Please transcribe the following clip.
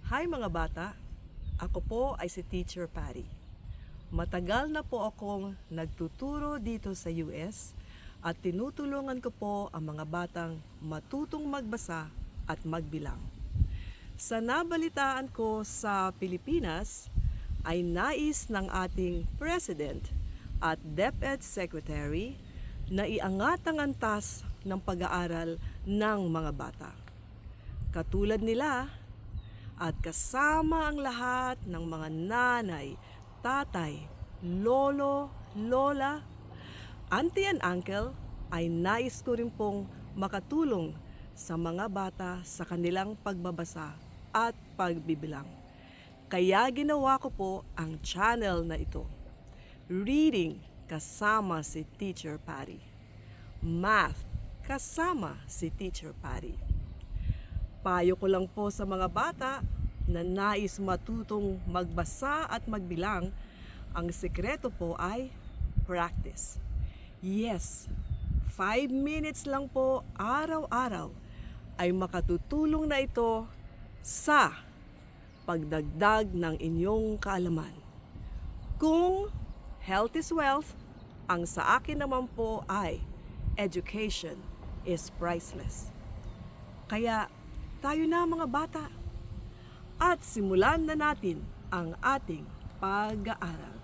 Hi mga bata, ako po ay si Teacher Patty. Matagal na po akong nagtuturo dito sa US at tinutulungan ko po ang mga batang matutong magbasa at magbilang. Sa nabalitaan ko sa Pilipinas ay nais ng ating President at DepEd Secretary na iangat ang antas ng pag-aaral ng mga bata. Katulad nila, at kasama ang lahat ng mga nanay, tatay, lolo, lola, auntie and uncle ay nais ko rin pong makatulong sa mga bata sa kanilang pagbabasa at pagbibilang. Kaya ginawa ko po ang channel na ito. Reading kasama si Teacher Patty. Math kasama si Teacher Patty. Payo ko lang po sa mga bata na nais matutong magbasa at magbilang, ang sekreto po ay practice. Yes, 5 minutes lang po araw-araw ay makatutulong na ito sa pagdagdag ng inyong kaalaman. Kung health is wealth, ang sa akin naman po ay education is priceless. Kaya tayo na mga bata at simulan na natin ang ating pag-aaral.